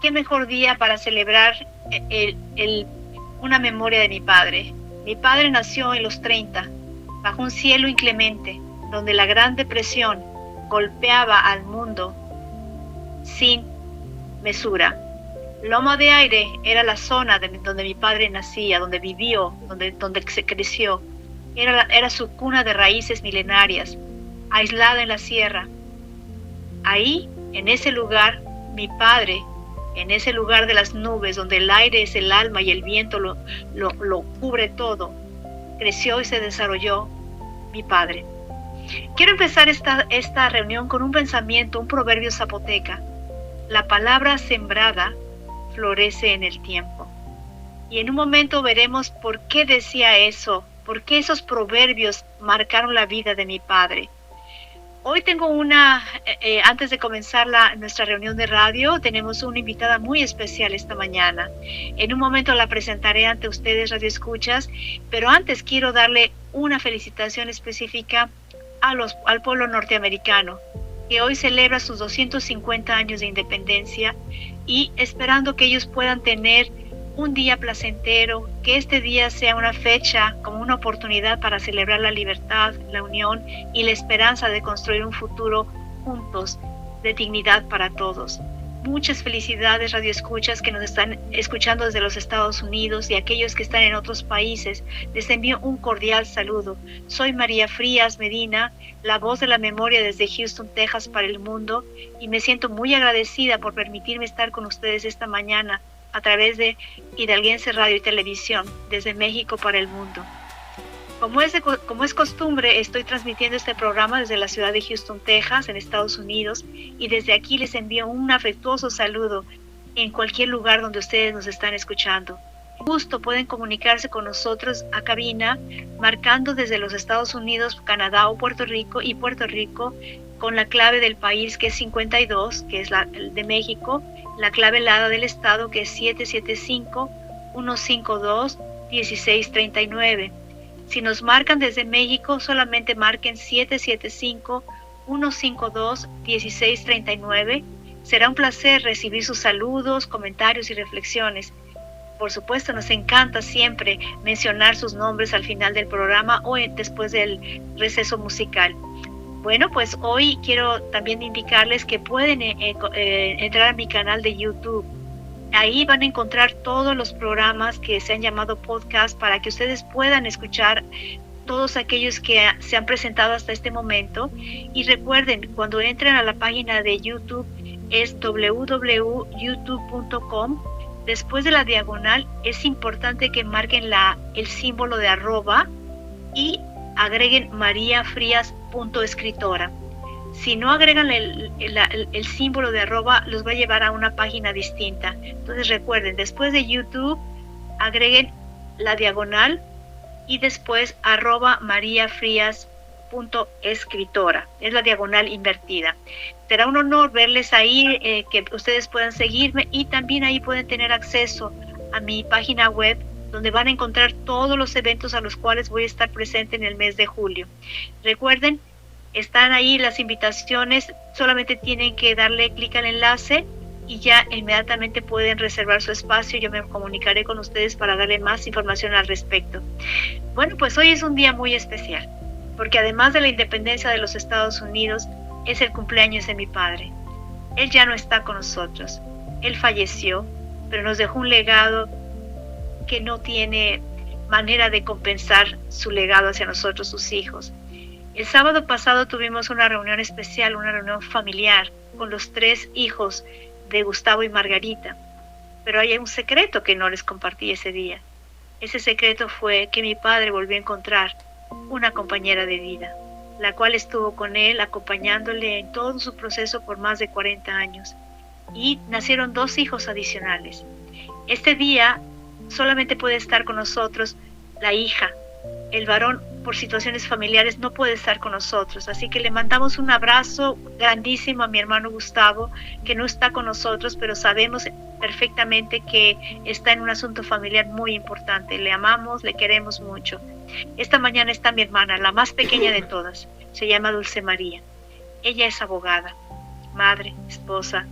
qué mejor día para celebrar una memoria de mi padre. Mi padre nació en los 30, bajo un cielo inclemente, donde la Gran Depresión golpeaba al mundo sin mesura. Loma de Aire era la zona donde mi padre nacía, donde vivió, donde se creció. Era su cuna de raíces milenarias, aislada en la sierra. Ahí, en ese lugar, mi padre, en ese lugar de las nubes, donde el aire es el alma y el viento lo cubre todo, creció y se desarrolló mi padre. Quiero empezar esta reunión con un pensamiento, un proverbio zapoteca. La palabra sembrada florece en el tiempo. Y en un momento veremos por qué decía eso, por qué esos proverbios marcaron la vida de mi padre. Hoy tengo antes de comenzar nuestra reunión de radio, tenemos una invitada muy especial esta mañana. En un momento la presentaré ante ustedes, radioescuchas, pero antes quiero darle una felicitación específica al pueblo norteamericano, que hoy celebra sus 250 años de independencia y esperando que ellos puedan tener un día placentero, que este día sea una fecha como una oportunidad para celebrar la libertad, la unión y la esperanza de construir un futuro juntos de dignidad para todos. Muchas felicidades, radioescuchas que nos están escuchando desde los Estados Unidos y aquellos que están en otros países. Les envío un cordial saludo. Soy María Frías Medina, la voz de la memoria desde Houston, Texas para el mundo, y me siento muy agradecida por permitirme estar con ustedes esta mañana a través de Hidalguense Radio y Televisión, desde México para el mundo. Como es costumbre, estoy transmitiendo este programa desde la ciudad de Houston, Texas, en Estados Unidos, y desde aquí les envío un afectuoso saludo en cualquier lugar donde ustedes nos están escuchando. Justo pueden comunicarse con nosotros a cabina, marcando desde los Estados Unidos, Canadá o Puerto Rico, y Puerto Rico con la clave del país, que es 52, que es la de México, la clave helada del estado, que es 775-152-1639. Si nos marcan desde México, solamente marquen 775-152-1639. Será un placer recibir sus saludos, comentarios y reflexiones. Por supuesto, nos encanta siempre mencionar sus nombres al final del programa o después del receso musical. Bueno, pues hoy quiero también indicarles que pueden entrar a mi canal de YouTube. Ahí van a encontrar todos los programas que se han llamado podcast para que ustedes puedan escuchar todos aquellos que se han presentado hasta este momento. Y recuerden, cuando entren a la página de YouTube es www.youtube.com. Después de la diagonal es importante que marquen el símbolo de @ y agreguen mariafrias.escritora. Si no agregan el símbolo de @ los va a llevar a una página distinta. Entonces recuerden, después de YouTube agreguen la diagonal y después @mariafrias.escritora. Es la diagonal invertida. Será un honor verles ahí, que ustedes puedan seguirme, y también ahí pueden tener acceso a mi página web, donde van a encontrar todos los eventos a los cuales voy a estar presente en el mes de julio. Recuerden, están ahí las invitaciones, solamente tienen que darle clic al enlace y ya inmediatamente pueden reservar su espacio. Yo me comunicaré con ustedes para darle más información al respecto. Bueno, pues hoy es un día muy especial, porque además de la independencia de los Estados Unidos, es el cumpleaños de mi padre. Él ya no está con nosotros. Él falleció, pero nos dejó un legado que no tiene manera de compensar su legado hacia nosotros, sus hijos. El sábado pasado tuvimos una reunión especial, una reunión familiar con los 3 hijos de Gustavo y Margarita. Pero hay un secreto que no les compartí ese día. Ese secreto fue que mi padre volvió a encontrar una compañera de vida, la cual estuvo con él acompañándole en todo su proceso por más de 40 años. Y nacieron 2 hijos adicionales. Este día solamente puede estar con nosotros la hija. El varón, por situaciones familiares, no puede estar con nosotros. Así que le mandamos un abrazo grandísimo a mi hermano Gustavo, que no está con nosotros, pero sabemos perfectamente que está en un asunto familiar muy importante. Le amamos, le queremos mucho. Esta mañana está mi hermana, la más pequeña de todas. Se llama Dulce María. Ella es abogada, madre, esposa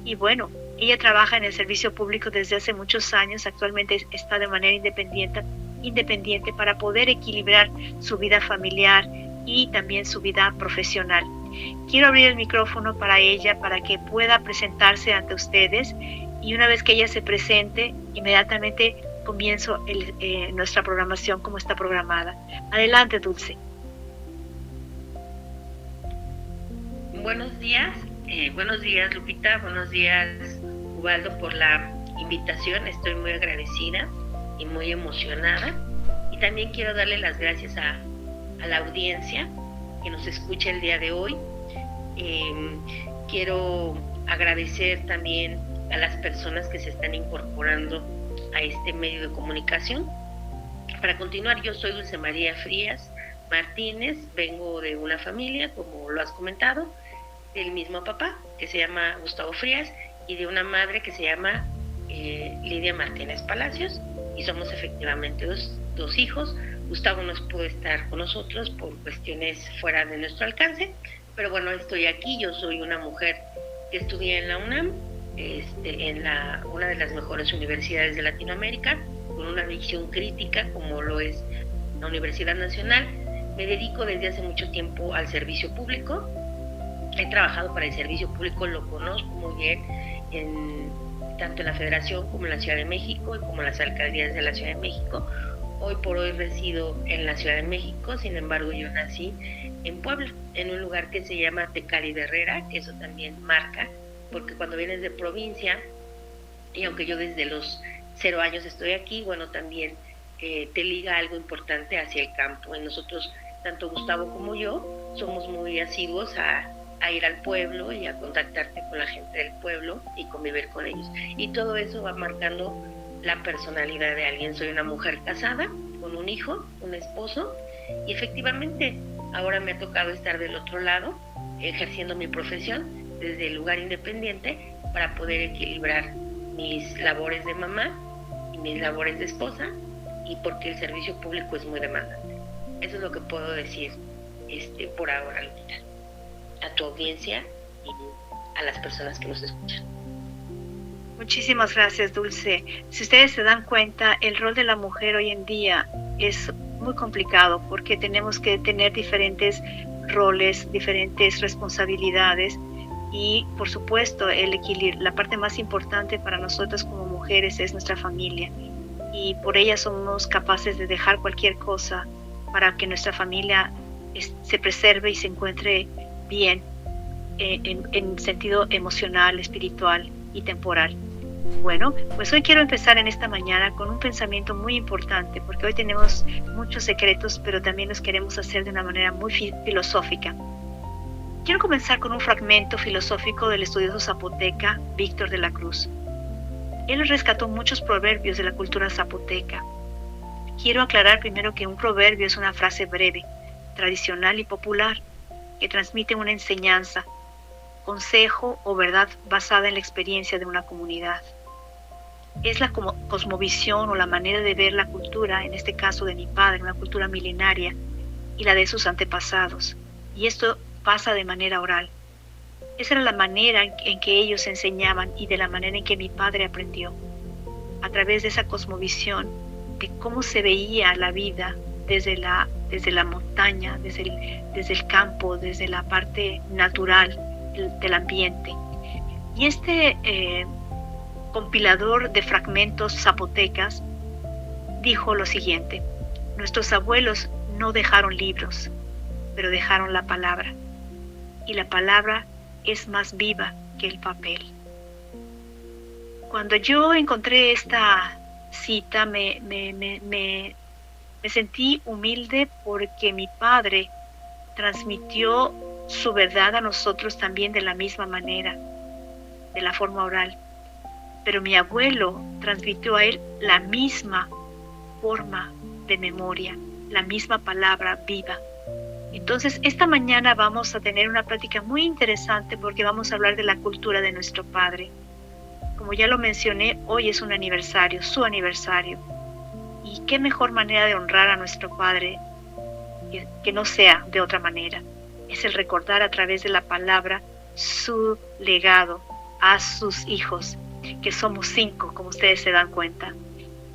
y bueno, Ella trabaja en el servicio público desde hace muchos años. Actualmente está de manera independiente para poder equilibrar su vida familiar y también su vida profesional. Quiero abrir el micrófono para ella para que pueda presentarse ante ustedes, y una vez que ella se presente, inmediatamente comienzo nuestra programación como está programada. Adelante, Dulce. Buenos días Lupita, buenos días Ubaldo por la invitación. Estoy muy agradecida y muy emocionada, y también quiero darle las gracias a la audiencia que nos escucha el día de hoy. Quiero agradecer también a las personas que se están incorporando a este medio de comunicación. Para continuar, yo soy Dulce María Frías Martínez, vengo de una familia, como lo has comentado, del mismo papá, que se llama Gustavo Frías, y de una madre que se llama Lidia Martínez Palacios, y somos efectivamente dos hijos. Gustavo no pudo estar con nosotros por cuestiones fuera de nuestro alcance, pero bueno, estoy aquí. Yo soy una mujer que estudié en la UNAM, en una de las mejores universidades de Latinoamérica, con una visión crítica como lo es la Universidad Nacional. Me dedico desde hace mucho tiempo al servicio público. He trabajado para el servicio público, lo conozco muy bien, tanto en la Federación como en la Ciudad de México y como en las alcaldías de la Ciudad de México. Hoy por hoy resido en la Ciudad de México, sin embargo yo nací en Puebla, en un lugar que se llama Tecali de Herrera, que eso también marca, porque cuando vienes de provincia, y aunque yo desde los 0 años estoy aquí, bueno, también te liga algo importante hacia el campo. Y nosotros, tanto Gustavo como yo, somos muy asiduos a ir al pueblo y a contactarte con la gente del pueblo y convivir con ellos. Y todo eso va marcando la personalidad de alguien. Soy una mujer casada, con un hijo, un esposo, y efectivamente ahora me ha tocado estar del otro lado, ejerciendo mi profesión desde el lugar independiente para poder equilibrar mis labores de mamá y mis labores de esposa, y porque el servicio público es muy demandante. Eso es lo que puedo decir por ahora, Lupita, a tu audiencia y a las personas que nos escuchan. Muchísimas gracias, Dulce. Si ustedes se dan cuenta, el rol de la mujer hoy en día es muy complicado porque tenemos que tener diferentes roles, diferentes responsabilidades, y por supuesto el equilibrio. La parte más importante para nosotras como mujeres es nuestra familia, y por ella somos capaces de dejar cualquier cosa para que nuestra familia se preserve y se encuentre bien en sentido emocional, espiritual y temporal. Bueno, pues hoy quiero empezar en esta mañana con un pensamiento muy importante, porque hoy tenemos muchos secretos, pero también los queremos hacer de una manera muy filosófica. Quiero comenzar con un fragmento filosófico del estudioso zapoteca Víctor de la Cruz. Él rescató muchos proverbios de la cultura zapoteca. Quiero aclarar primero que un proverbio es una frase breve, tradicional y popular, que transmite una enseñanza, consejo o verdad basada en la experiencia de una comunidad. Es la cosmovisión o la manera de ver la cultura, en este caso de mi padre, una cultura milenaria, y la de sus antepasados. Y esto pasa de manera oral. Esa era la manera en que ellos enseñaban, y de la manera en que mi padre aprendió. A través de esa cosmovisión, de cómo se veía la vida desde la montaña, desde el campo, desde la parte natural del ambiente. Y compilador de fragmentos zapotecas dijo lo siguiente: nuestros abuelos no dejaron libros, pero dejaron la palabra, y la palabra es más viva que el papel. Cuando yo encontré esta cita me sentí humilde, porque mi padre transmitió su verdad a nosotros también de la misma manera, de la forma oral. Pero mi abuelo transmitió a él la misma forma de memoria, la misma palabra viva. Entonces, esta mañana vamos a tener una plática muy interesante, porque vamos a hablar de la cultura de nuestro padre. Como ya lo mencioné, hoy es un aniversario, su aniversario. Y qué mejor manera de honrar a nuestro padre que no sea de otra manera. Es el recordar a través de la palabra su legado a sus hijos que somos 5, como ustedes se dan cuenta.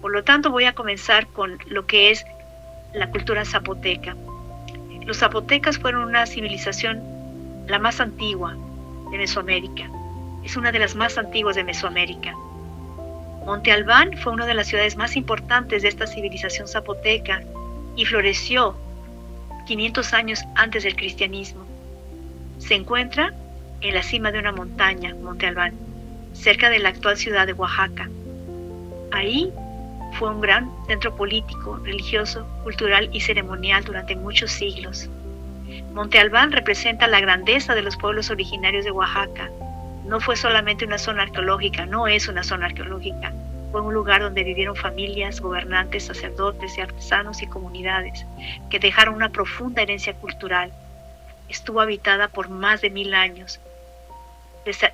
Por lo tanto, voy a comenzar con lo que es la cultura zapoteca. Los zapotecas fueron una civilización la más antigua de Mesoamérica. Es una de las más antiguas de Mesoamérica. Monte Albán fue una de las ciudades más importantes de esta civilización zapoteca y floreció 500 años antes del cristianismo. Se encuentra en la cima de una montaña, Monte Albán, cerca de la actual ciudad de Oaxaca. Ahí fue un gran centro político, religioso, cultural y ceremonial durante muchos siglos. Monte Albán representa la grandeza de los pueblos originarios de Oaxaca. No fue solamente una zona arqueológica, no es una zona arqueológica. Fue un lugar donde vivieron familias, gobernantes, sacerdotes y artesanos y comunidades que dejaron una profunda herencia cultural. Estuvo habitada por más de 1000 años.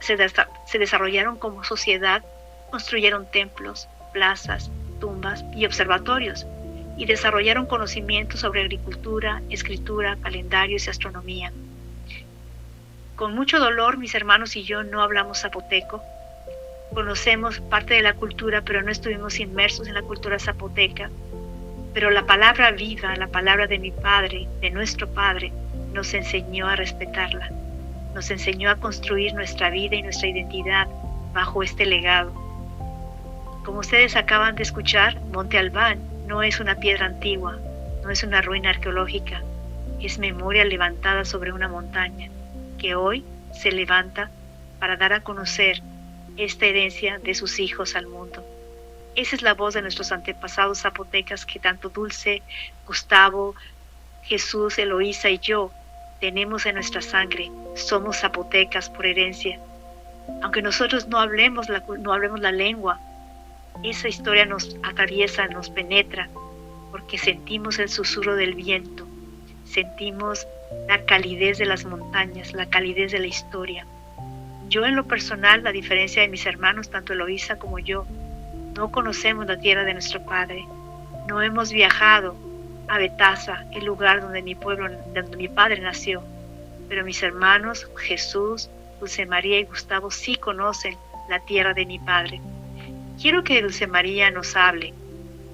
Se desarrollaron como sociedad, construyeron templos, plazas, tumbas y observatorios, y desarrollaron conocimientos sobre agricultura, escritura, calendarios y astronomía. Con mucho dolor, mis hermanos y yo no hablamos zapoteco. Conocemos parte de la cultura, pero no estuvimos inmersos en la cultura zapoteca. Pero la palabra viva, la palabra de mi Padre, de nuestro Padre, nos enseñó a respetarla. Nos enseñó a construir nuestra vida y nuestra identidad bajo este legado. Como ustedes acaban de escuchar, Monte Albán no es una piedra antigua, no es una ruina arqueológica, es memoria levantada sobre una montaña, que hoy se levanta para dar a conocer esta herencia de sus hijos al mundo. Esa es la voz de nuestros antepasados zapotecas que tanto Dulce, Gustavo, Jesús, Eloísa y yo tenemos en nuestra sangre. Somos zapotecas por herencia. Aunque nosotros no hablemos la lengua, esa historia nos atraviesa, nos penetra, porque sentimos el susurro del viento, sentimos la calidez de las montañas, la calidez de la historia. Yo en lo personal, a diferencia de mis hermanos, tanto Eloísa como yo, no conocemos la tierra de nuestro Padre. No hemos viajado a Betaza, el lugar donde mi padre nació. Pero mis hermanos, Jesús, Dulce María y Gustavo sí conocen la tierra de mi Padre. Quiero que Dulce María nos hable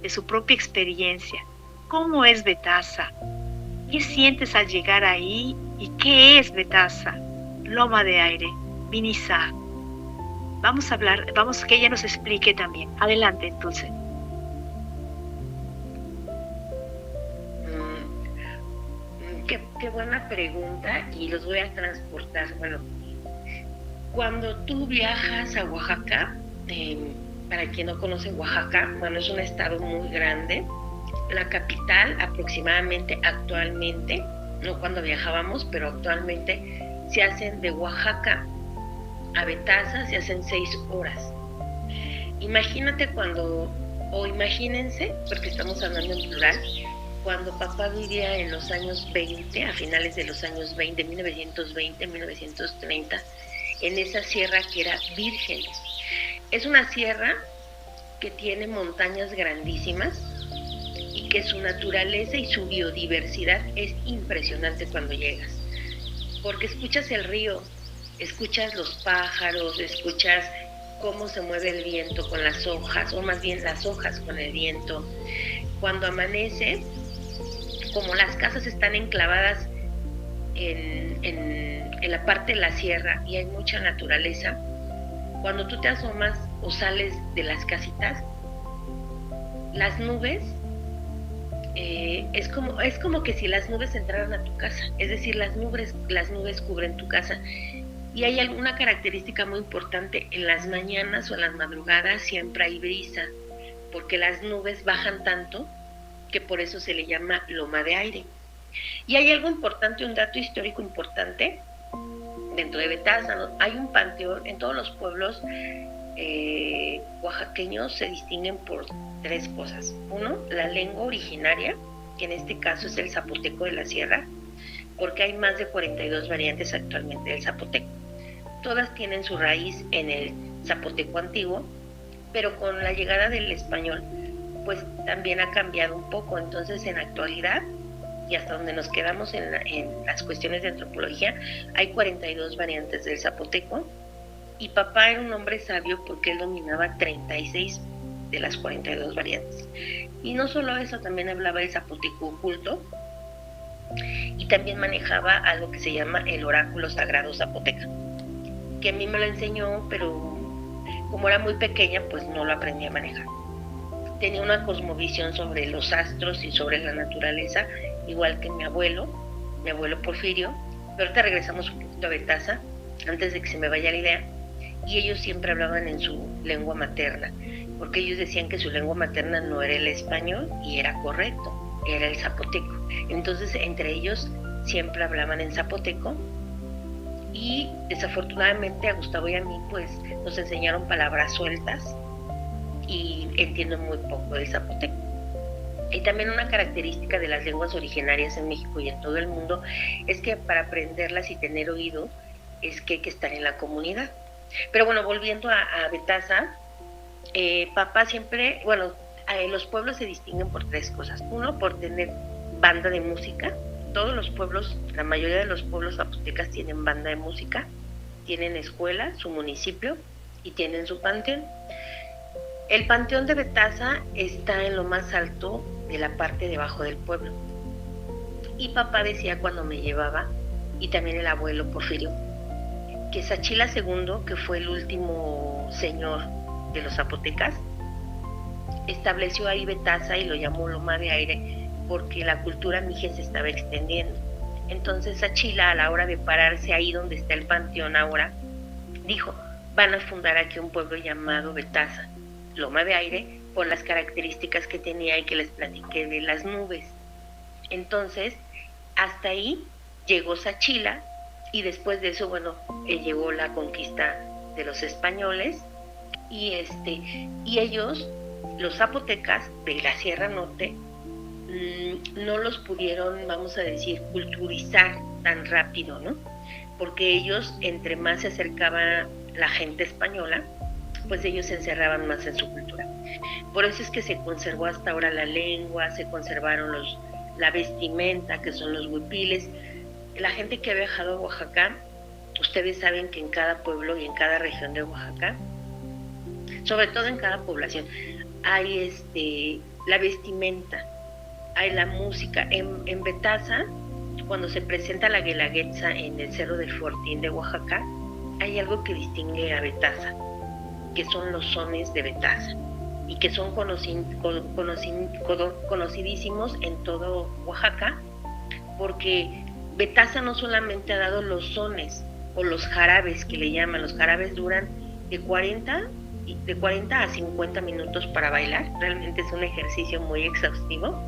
de su propia experiencia. ¿Cómo es Betaza? ¿Qué sientes al llegar ahí? ¿Y qué es Betaza? Loma de Aire, Vinizá. Vamos a que ella nos explique también. Adelante, Dulce. Qué buena pregunta, y los voy a transportar. Bueno, cuando tú viajas a Oaxaca, para quien no conoce Oaxaca, bueno, es un estado muy grande. La capital aproximadamente actualmente, no cuando viajábamos, pero actualmente se hacen de Oaxaca a Betaza, se hacen 6 horas. Imagínense, porque estamos hablando en plural, cuando papá vivía en los años 20, a finales de los años 20, 1920, 1930, en esa sierra que era virgen. Es una sierra que tiene montañas grandísimas y que su naturaleza y su biodiversidad es impresionante cuando llegas, porque escuchas el río, escuchas los pájaros, escuchas cómo se mueve el viento con las hojas, o más bien las hojas con el viento. Cuando amanece, como las casas están enclavadas en la parte de la sierra y hay mucha naturaleza, cuando tú te asomas o sales de las casitas, las nubes, es como que si las nubes entraran a tu casa, es decir, las nubes cubren tu casa. Y hay alguna característica muy importante: en las mañanas o en las madrugadas siempre hay brisa, porque las nubes bajan tanto que por eso se le llama loma de aire. Y hay algo importante, un dato histórico importante dentro de Betaza, ¿no? Hay un panteón. En todos los pueblos oaxaqueños se distinguen por 3 cosas. 1, la lengua originaria, que en este caso es el zapoteco de la sierra, porque hay más de 42 variantes actualmente del zapoteco. Todas tienen su raíz en el zapoteco antiguo, pero con la llegada del español, pues también ha cambiado un poco. Entonces, en la actualidad, y hasta donde nos quedamos en las cuestiones de antropología, hay 42 variantes del zapoteco, Y papá era un hombre sabio porque él dominaba 36 de las 42 variantes. Y no solo eso, también hablaba el zapoteco oculto y también manejaba algo que se llama el oráculo sagrado zapoteca, que a mí me lo enseñó, pero como era muy pequeña, pues no lo aprendí a manejar. Tenía una cosmovisión sobre los astros y sobre la naturaleza, igual que mi abuelo Porfirio. Pero ahorita regresamos un poquito a Betasa, antes de que se me vaya la idea. Y ellos siempre hablaban en su lengua materna, porque ellos decían que su lengua materna no era el español, y era correcto, era el zapoteco. Entonces, entre ellos siempre hablaban en zapoteco, y desafortunadamente a Gustavo y a mí pues nos enseñaron palabras sueltas y entiendo muy poco del zapoteco. Y también una característica de las lenguas originarias en México y en todo el mundo es que para aprenderlas y tener oído es que hay que estar en la comunidad. Pero bueno, volviendo a Betasa, papá siempre, los pueblos se distinguen por 3 cosas. Uno, por tener banda de música. Todos los pueblos, la mayoría de los pueblos zapotecas tienen banda de música, tienen escuela, su municipio, y tienen su panteón. El panteón de Betasa está en lo más alto de la parte de abajo del pueblo. Y papá decía cuando me llevaba, y también el abuelo Porfirio, que Sachila II, que fue el último señor de los zapotecas, estableció ahí Betasa y lo llamó Loma de Aire, porque la cultura mije se estaba extendiendo. Entonces Sachila, a la hora de pararse ahí donde está el panteón ahora, dijo, van a fundar aquí un pueblo llamado Betasa, Loma de Aire, por las características que tenía y que les platiqué de las nubes. Entonces, hasta ahí llegó Sachila, y después de eso, llegó la conquista de los españoles, y ellos, los zapotecas de la Sierra Norte, no los pudieron, vamos a decir, culturizar tan rápido, ¿no? Porque ellos, entre más se acercaba la gente española, pues ellos se encerraban más en su cultura. Por eso es que se conservó hasta ahora la lengua, se conservaron la vestimenta, que son los huipiles. La gente que ha viajado a Oaxaca, ustedes saben que en cada pueblo y en cada región de Oaxaca, sobre todo en cada población, hay la vestimenta, hay la música. En Betasa, cuando se presenta la Guelaguetza en el Cerro del Fortín de Oaxaca, hay algo que distingue a Betasa, que son los sones de Betasa, y que son conocidísimos en todo Oaxaca, porque Betasa no solamente ha dado los sones o los jarabes, que le llaman. Los jarabes duran de 40 a 50 minutos para bailar. Realmente es un ejercicio muy exhaustivo.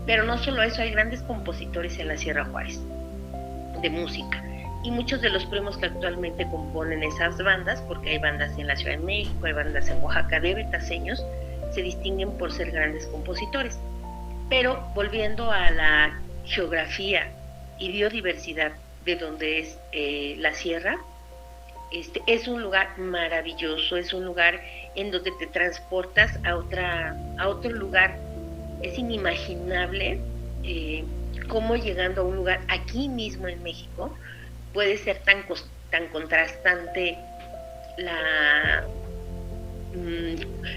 Pero no solo eso, hay grandes compositores en la Sierra Juárez de música, y muchos de los primos que actualmente componen esas bandas, porque hay bandas en la Ciudad de México, hay bandas en Oaxaca de betaseños, se distinguen por ser grandes compositores. Pero volviendo a la geografía y biodiversidad de donde es la sierra, es un lugar maravilloso, es un lugar en donde te transportas a otro lugar. Es inimaginable cómo, llegando a un lugar aquí mismo en México, puede ser tan contrastante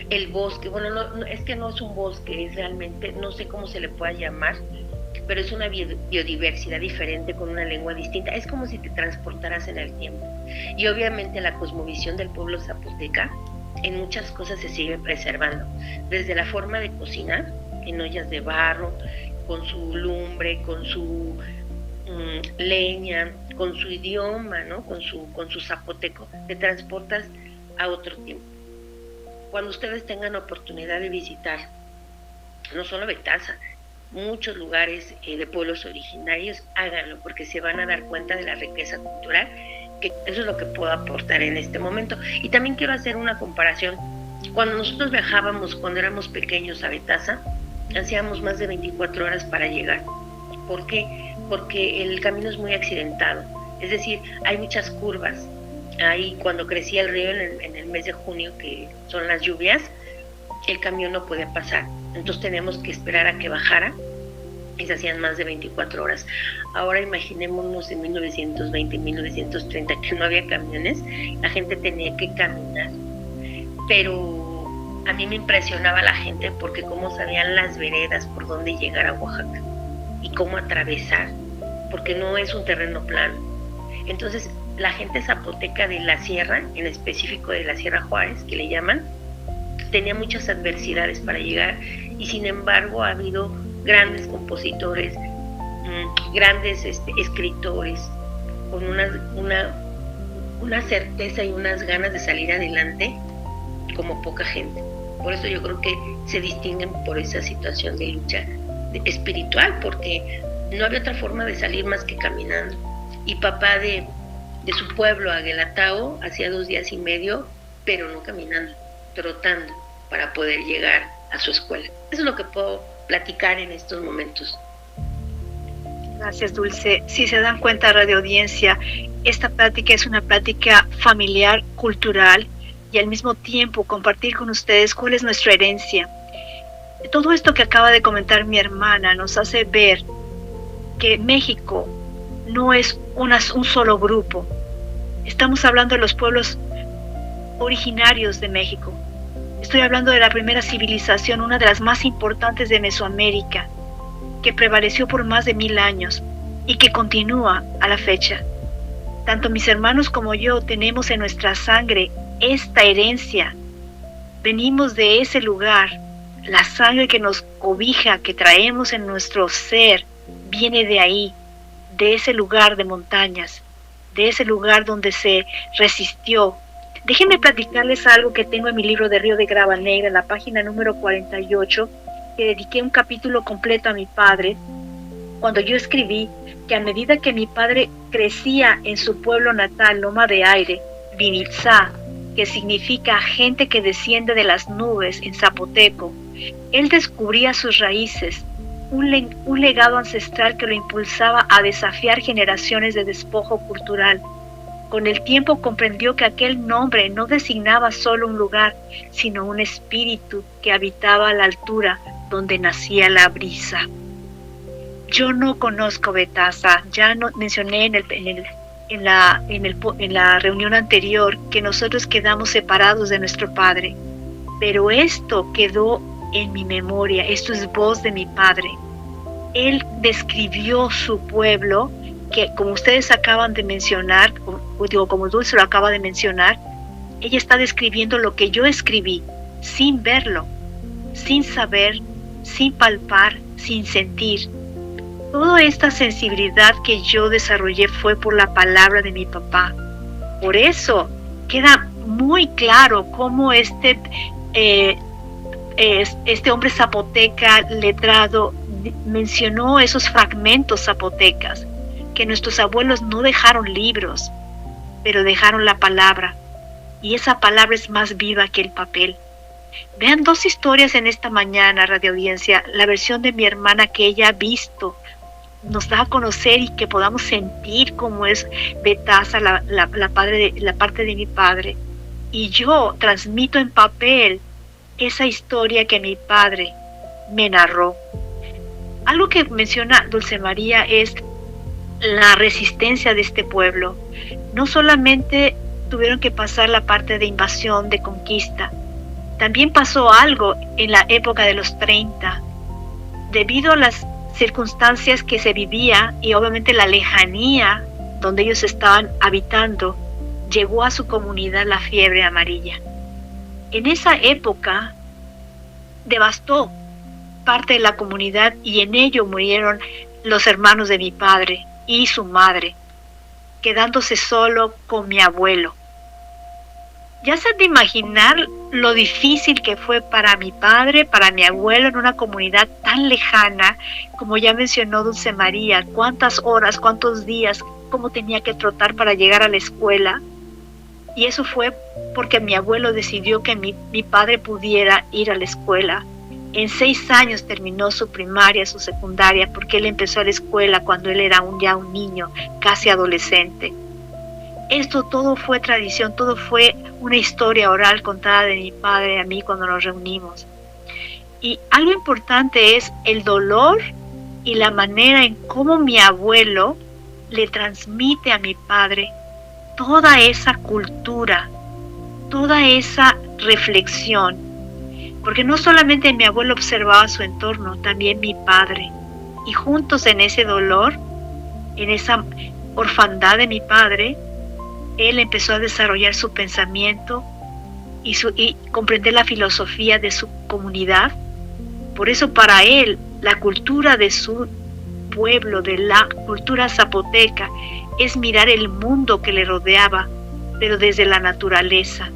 el bosque. Es que no es un bosque, es realmente, no sé cómo se le pueda llamar, pero es una biodiversidad diferente, con una lengua distinta. Es como si te transportaras en el tiempo. Y obviamente la cosmovisión del pueblo zapoteca en muchas cosas se sigue preservando, desde la forma de cocinar en ollas de barro, con su lumbre, con su leña, con su idioma, ¿no? con su zapoteco. Te transportas a otro tiempo. Cuando ustedes tengan oportunidad de visitar no solo Betasa, muchos lugares de pueblos originarios, háganlo, porque se van a dar cuenta de la riqueza cultural, que eso es lo que puedo aportar en este momento. Y también quiero hacer una comparación. Cuando nosotros viajábamos, cuando éramos pequeños, a Betasa, hacíamos más de 24 horas para llegar. ¿Por qué? Porque el camino es muy accidentado, es decir, hay muchas curvas. Ahí, cuando crecía el río en el mes de junio, que son las lluvias, el camión no podía pasar, entonces teníamos que esperar a que bajara y se hacían más de 24 horas. Ahora imaginémonos en 1920, 1930, que no había camiones, la gente tenía que caminar, pero a mí me impresionaba la gente porque cómo sabían las veredas por dónde llegar a Oaxaca y cómo atravesar, porque no es un terreno plano. Entonces la gente zapoteca de la sierra, en específico de la Sierra Juárez, que le llaman, tenía muchas adversidades para llegar, y sin embargo ha habido grandes compositores, grandes escritores, con una certeza y unas ganas de salir adelante como poca gente. Por eso yo creo que se distinguen por esa situación de lucha espiritual, porque no había otra forma de salir más que caminando. Y papá de su pueblo, Aguelatao, hacía 2 días y medio, pero no caminando, trotando para poder llegar a su escuela. Eso es lo que puedo platicar en estos momentos. Gracias, Dulce. Si se dan cuenta, radio audiencia, esta plática es una plática familiar, cultural, y al mismo tiempo compartir con ustedes cuál es nuestra herencia. Todo esto que acaba de comentar mi hermana nos hace ver que México no es un solo grupo. Estamos hablando de los pueblos originarios de México. Estoy hablando de la primera civilización, una de las más importantes de Mesoamérica, que prevaleció por más de 1000 años y que continúa a la fecha. Tanto mis hermanos como yo tenemos en nuestra sangre esta herencia. Venimos de ese lugar. La sangre que nos cobija, que traemos en nuestro ser, viene de ahí, de ese lugar de montañas, de ese lugar donde se resistió. Déjenme platicarles algo que tengo en mi libro de Río de Grava Negra, en la página número 48, que dediqué un capítulo completo a mi padre, cuando yo escribí que a medida que mi padre crecía en su pueblo natal, Loma de Aire, Vinitzá, que significa gente que desciende de las nubes en zapoteco, él descubría sus raíces, un legado ancestral que lo impulsaba a desafiar generaciones de despojo cultural. Con el tiempo comprendió que aquel nombre no designaba solo un lugar, sino un espíritu que habitaba a la altura donde nacía la brisa. Yo no conozco Betasa. Ya no mencioné en la reunión anterior que nosotros quedamos separados de nuestro padre, pero esto quedó en mi memoria. Esto es voz de mi padre. Él describió su pueblo, que como ustedes acaban de mencionar, como Dulce lo acaba de mencionar, ella está describiendo lo que yo escribí, sin verlo, sin saber, sin palpar, sin sentir. Toda esta sensibilidad que yo desarrollé fue por la palabra de mi papá. Por eso queda muy claro cómo este hombre zapoteca letrado mencionó esos fragmentos zapotecas, que nuestros abuelos no dejaron libros, pero dejaron la palabra, y esa palabra es más viva que el papel. Vean 2 historias en esta mañana, radio audiencia. La versión de mi hermana que ella ha visto nos da a conocer y que podamos sentir cómo es Betasa, la parte de mi padre, y yo transmito en papel esa historia que mi padre me narró. Algo que menciona Dulce María es la resistencia de este pueblo. No solamente tuvieron que pasar la parte de invasión, de conquista, también pasó algo en la época de los 30, debido a las circunstancias que se vivía y obviamente la lejanía donde ellos estaban habitando, llegó a su comunidad la fiebre amarilla. En esa época devastó parte de la comunidad y en ello murieron los hermanos de mi padre y su madre, quedándose solo con mi abuelo. Ya se han de imaginar lo difícil que fue para mi padre, para mi abuelo, en una comunidad tan lejana, como ya mencionó Dulce María, cuántas horas, cuántos días, cómo tenía que trotar para llegar a la escuela. Y eso fue porque mi abuelo decidió que mi padre pudiera ir a la escuela. En 6 años terminó su primaria, su secundaria, porque él empezó a la escuela cuando él era ya un niño, casi adolescente. Esto todo fue tradición, todo fue una historia oral contada de mi padre a mí cuando nos reunimos. Y algo importante es el dolor y la manera en cómo mi abuelo le transmite a mi padre toda esa cultura, toda esa reflexión. Porque no solamente mi abuelo observaba su entorno, también mi padre. Y juntos en ese dolor, en esa orfandad de mi padre, él empezó a desarrollar su pensamiento y comprender la filosofía de su comunidad. Por eso para él, la cultura de su pueblo, de la cultura zapoteca, es mirar el mundo que le rodeaba, pero desde la naturaleza.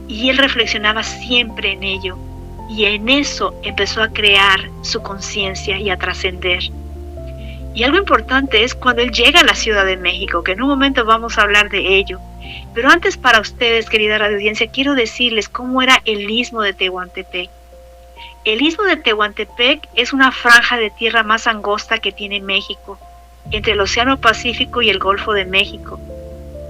Y él reflexionaba siempre en ello, y en eso empezó a crear su conciencia y a trascender. Y algo importante es cuando él llega a la Ciudad de México, que en un momento vamos a hablar de ello. Pero antes, para ustedes, querida radioaudiencia, quiero decirles cómo era el Istmo de Tehuantepec. El Istmo de Tehuantepec es una franja de tierra más angosta que tiene México, entre el Océano Pacífico y el Golfo de México.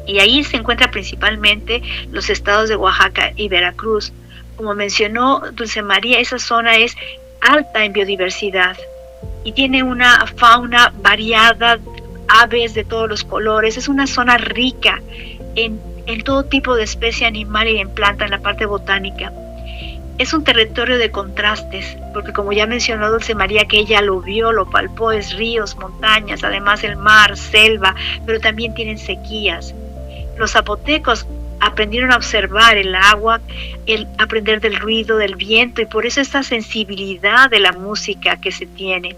Y ahí se encuentran principalmente los estados de Oaxaca y Veracruz. Como mencionó Dulce María, esa zona es alta en biodiversidad y tiene una fauna variada, aves de todos los colores. Es una zona rica en todo tipo de especie animal y en planta, en la parte botánica. Es un territorio de contrastes, porque como ya mencionó Dulce María, que ella lo vio, lo palpó, es ríos, montañas, además el mar, selva, pero también tienen sequías. Los zapotecos aprendieron a observar el agua, el aprender del ruido, del viento, y por eso esta sensibilidad de la música que se tiene.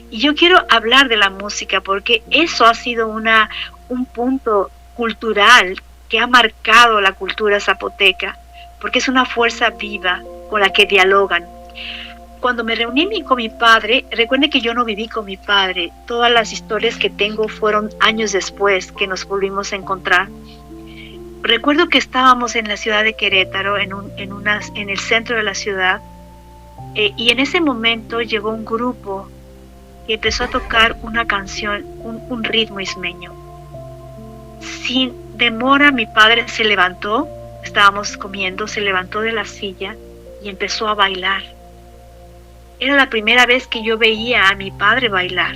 Y yo quiero hablar de la música porque eso ha sido un punto cultural que ha marcado la cultura zapoteca, porque es una fuerza viva con la que dialogan. Cuando me reuní con mi padre, recuerden que yo no viví con mi padre. Todas las historias que tengo fueron años después que nos volvimos a encontrar. Recuerdo que estábamos en la ciudad de Querétaro, en el centro de la ciudad, y en ese momento llegó un grupo que empezó a tocar una canción, un ritmo ismeño. Sin demora, mi padre se levantó, estábamos comiendo, se levantó de la silla y empezó a bailar. Era la primera vez que yo veía a mi padre bailar.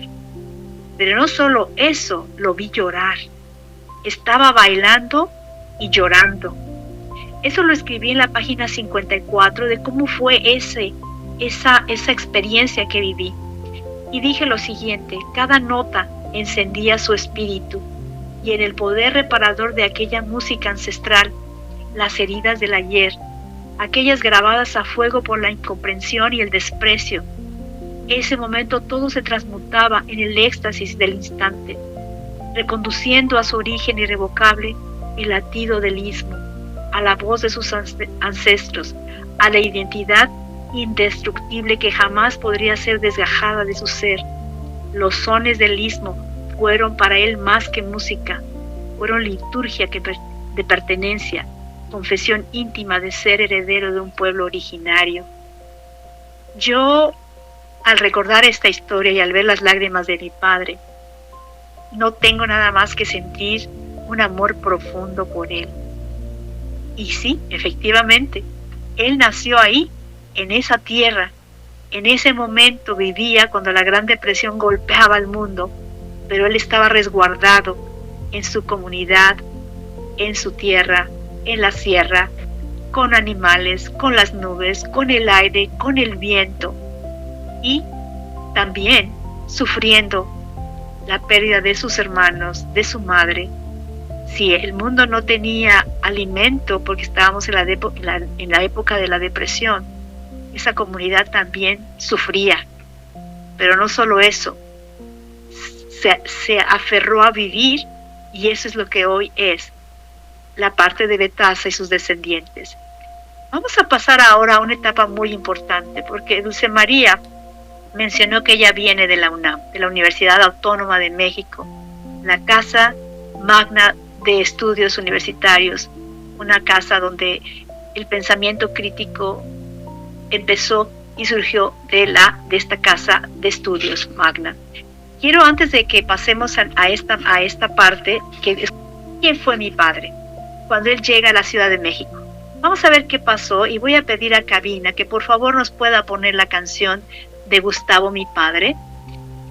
Pero no solo eso, lo vi llorar. Estaba bailando y llorando. Eso lo escribí en la página 54 de cómo fue esa experiencia que viví. Y dije lo siguiente: cada nota encendía su espíritu, y en el poder reparador de aquella música ancestral, las heridas del ayer, aquellas grabadas a fuego por la incomprensión y el desprecio, ese momento todo se transmutaba en el éxtasis del instante, reconduciendo a su origen irrevocable el latido del istmo, a la voz de sus ancestros, a la identidad indestructible que jamás podría ser desgajada de su ser. Los sones del istmo fueron para él más que música, fueron liturgia de pertenencia, confesión íntima de ser heredero de un pueblo originario. Yo, al recordar esta historia y al ver las lágrimas de mi padre, no tengo nada más que sentir un amor profundo por él. Y sí, efectivamente, él nació ahí, en esa tierra. En ese momento vivía cuando la Gran Depresión golpeaba al mundo, pero él estaba resguardado en su comunidad, en su tierra, en la sierra, con animales, con las nubes, con el aire, con el viento, y también sufriendo la pérdida de sus hermanos, de su madre. Si el mundo no tenía alimento porque estábamos en la época de la depresión, esa comunidad también sufría. Pero no solo eso, se aferró a vivir, y eso es lo que hoy es la parte de Betasa y sus descendientes. Vamos a pasar ahora a una etapa muy importante, porque Dulce María mencionó que ella viene de la UNAM, de la Universidad Autónoma de México, la Casa Magna de Estudios Universitarios, una casa donde el pensamiento crítico empezó y surgió de esta casa de estudios magna. Quiero, antes de que pasemos a esta parte, ¿quién fue mi padre cuando él llega a la Ciudad de México? Vamos a ver qué pasó, y voy a pedir a cabina que por favor nos pueda poner la canción de Gustavo, mi padre.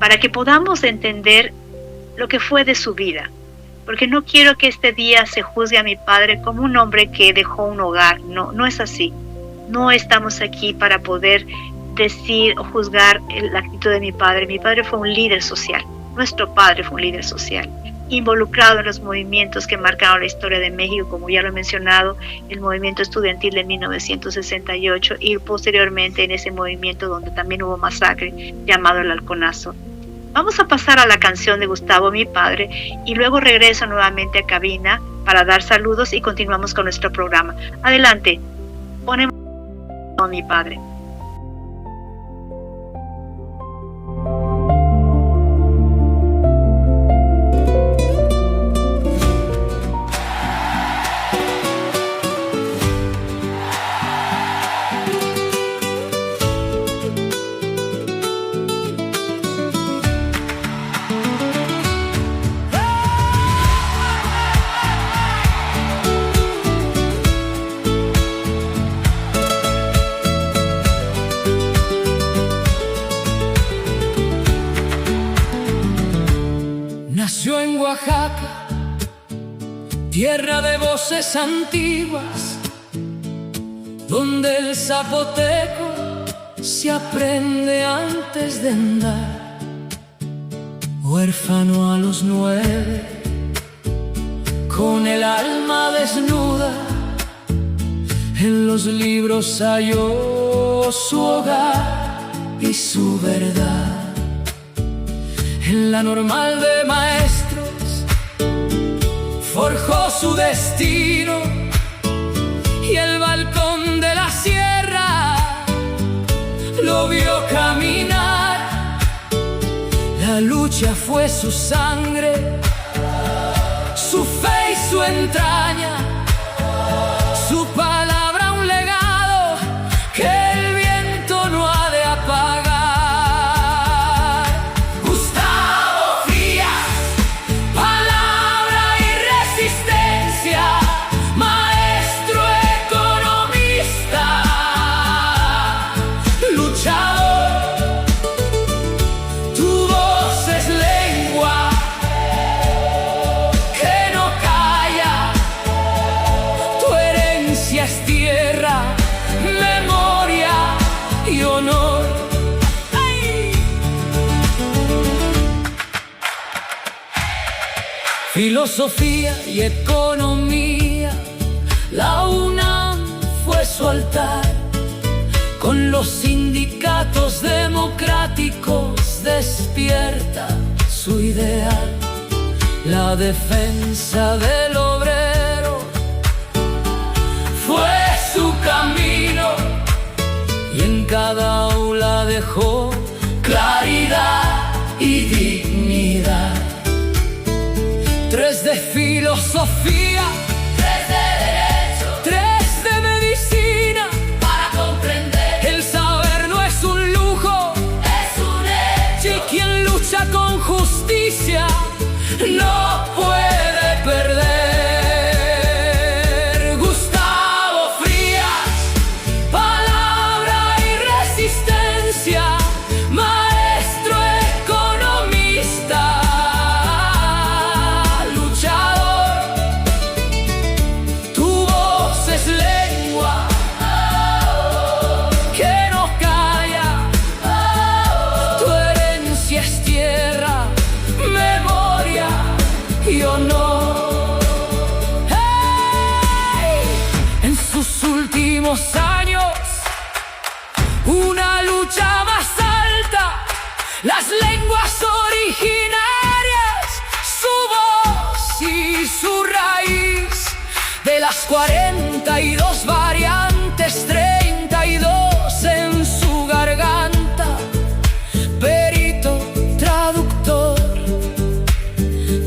para que podamos entender lo que fue de su vida. Porque no quiero que este día se juzgue a mi padre como un hombre que dejó un hogar. No, no es así. No estamos aquí para poder decir o juzgar la actitud de mi padre. Mi padre fue un líder social. Nuestro padre fue un líder social, involucrado en los movimientos que marcaron la historia de México, como ya lo he mencionado, el movimiento estudiantil de 1968 y posteriormente en ese movimiento donde también hubo masacre llamado el Halconazo. Vamos a pasar a la canción de Gustavo, mi padre, y luego regreso nuevamente a cabina para dar saludos y continuamos con nuestro programa. Adelante, ponemos a mi padre. Nació en Oaxaca, tierra de voces antiguas, donde el zapoteco se aprende antes de andar. Huérfano a los 9, con el alma desnuda, en los libros halló su hogar y su verdad. En la normal de maestros forjó su destino, y el balcón de la sierra lo vio caminar. La lucha fue su sangre, su fe y su entraña, su palabra un legado que el viento no ha de apagar. Filosofía y economía, la UNAM fue su altar. Con los sindicatos democráticos despierta su ideal. La defensa del obrero fue su camino, y en cada aula dejó claridad y dignidad. 3 de filosofía, 3 de derecho, 3 de medicina, para comprender el saber no es un lujo, es un hecho. Y quien lucha con justicia no puede perder. Gustavo Frías, palabra y resistencia, maestro economista. Años, una lucha más alta, las lenguas originarias, su voz y su raíz. De las 42 variantes, 32 en su garganta. Perito, traductor,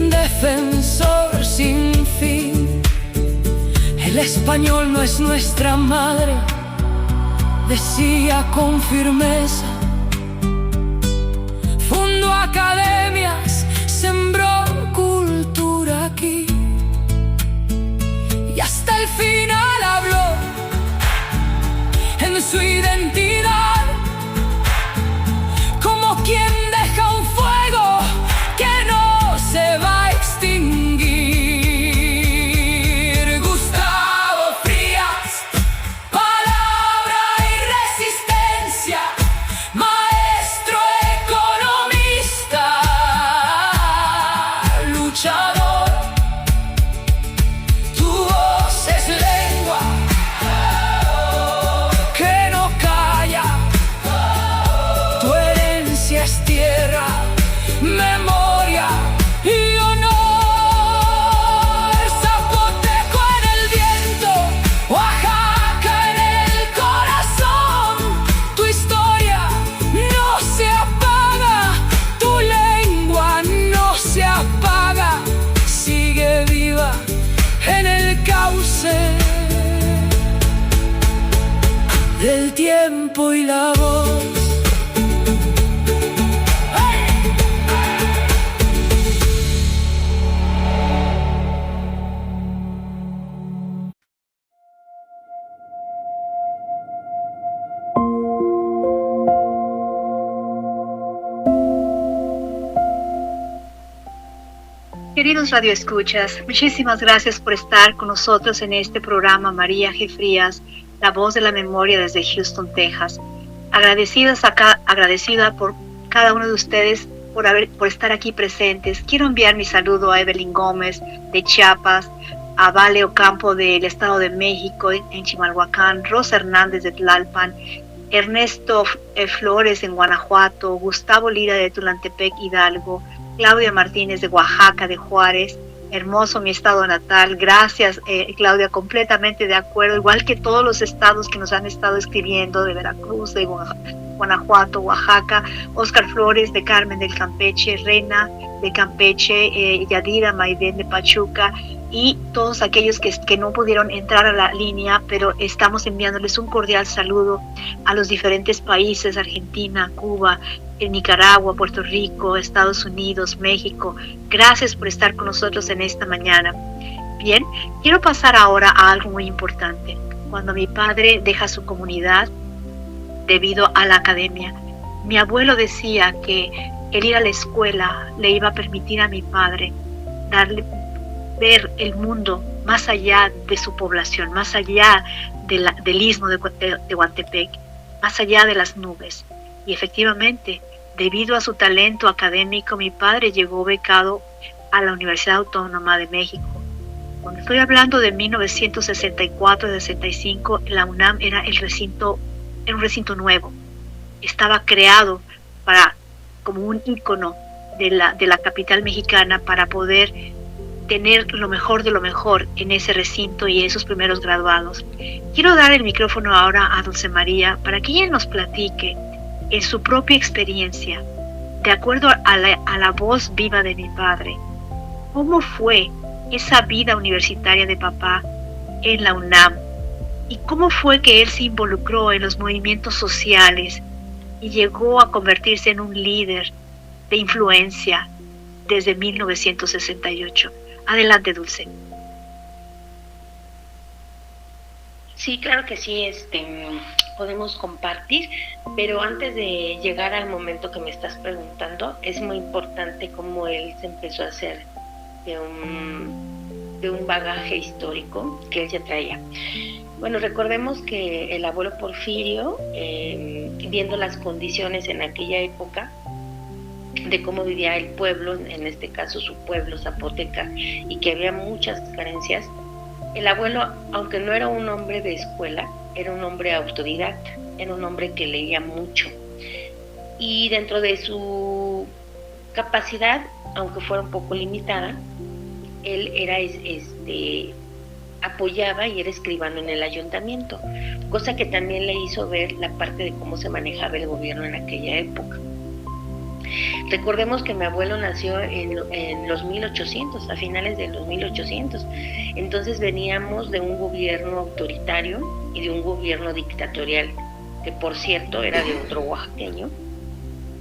defensor sin fin. El español no es nuestra madre, decía con firmeza. Fundó academias, sembró cultura aquí, y hasta el final habló en su identidad, como quien deja un fuego el tiempo y la voz. Queridos radioescuchas, muchísimas gracias por estar con nosotros en este programa María G. Frías, la voz de la memoria desde Houston, Texas. Agradecida por cada uno de ustedes por estar aquí presentes. Quiero enviar mi saludo a Evelyn Gómez de Chiapas, a Vale Ocampo del Estado de México en Chimalhuacán, Rosa Hernández de Tlalpan, Ernesto Flores en Guanajuato, Gustavo Lira de Tulantepec, Hidalgo, Claudia Martínez de Oaxaca, de Juárez. Hermoso mi estado natal. Gracias, Claudia, completamente de acuerdo, igual que todos los estados que nos han estado escribiendo, de Veracruz, de Guanajuato, Oaxaca. Oscar Flores de Carmen del Campeche, Rena de Campeche, Yadira Maiden de Pachuca, y todos aquellos que no pudieron entrar a la línea, pero estamos enviándoles un cordial saludo a los diferentes países: Argentina, Cuba, Nicaragua, Puerto Rico, Estados Unidos, México. Gracias por estar con nosotros en esta mañana. Bien, quiero pasar ahora a algo muy importante. Cuando mi padre deja su comunidad debido a la academia, mi abuelo decía que el ir a la escuela le iba a permitir a mi padre ver el mundo más allá de su población, más allá del istmo de Tehuantepec, más allá de las nubes. Y efectivamente, debido a su talento académico, mi padre llegó becado a la Universidad Autónoma de México. Cuando estoy hablando de 1964-65, la UNAM era un recinto nuevo. Estaba creado como un ícono de la capital mexicana para poder tener lo mejor de lo mejor en ese recinto y esos primeros graduados. Quiero dar el micrófono ahora a Dulce María para que ella nos platique en su propia experiencia, de acuerdo a la voz viva de mi padre, cómo fue esa vida universitaria de papá en la UNAM y cómo fue que él se involucró en los movimientos sociales y llegó a convertirse en un líder de influencia desde 1968. Adelante, Dulce. Sí, claro que sí, podemos compartir, pero antes de llegar al momento que me estás preguntando, es muy importante cómo él se empezó a hacer de un bagaje histórico que él ya traía. Bueno, recordemos que el abuelo Porfirio, viendo las condiciones en aquella época, de cómo vivía el pueblo, en este caso su pueblo zapoteca, y que había muchas carencias, el abuelo, aunque no era un hombre de escuela, era un hombre autodidacta, era un hombre que leía mucho. Y dentro de su capacidad, aunque fuera un poco limitada, él era apoyaba y era escribano en el ayuntamiento, cosa que también le hizo ver la parte de cómo se manejaba el gobierno en aquella época. Recordemos que mi abuelo nació en los 1800, a finales de los 1800. Entonces veníamos de un gobierno autoritario y de un gobierno dictatorial, que por cierto era de otro oaxaqueño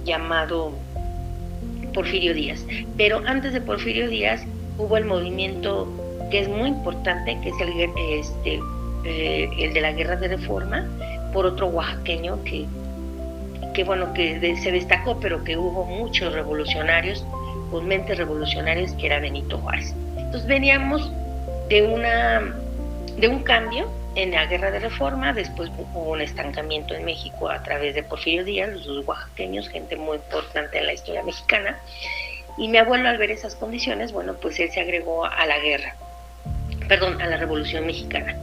llamado Porfirio Díaz. Pero antes de Porfirio Díaz hubo el movimiento que es muy importante, que es el de la Guerra de Reforma, por otro oaxaqueño que se destacó, pero que hubo muchos revolucionarios, con mentes revolucionarias, que era Benito Juárez. Entonces veníamos de un cambio en la Guerra de Reforma, después hubo un estancamiento en México a través de Porfirio Díaz, los dos oaxaqueños, gente muy importante en la historia mexicana, y mi abuelo, al ver esas condiciones, bueno, pues él se agregó a la Revolución Mexicana.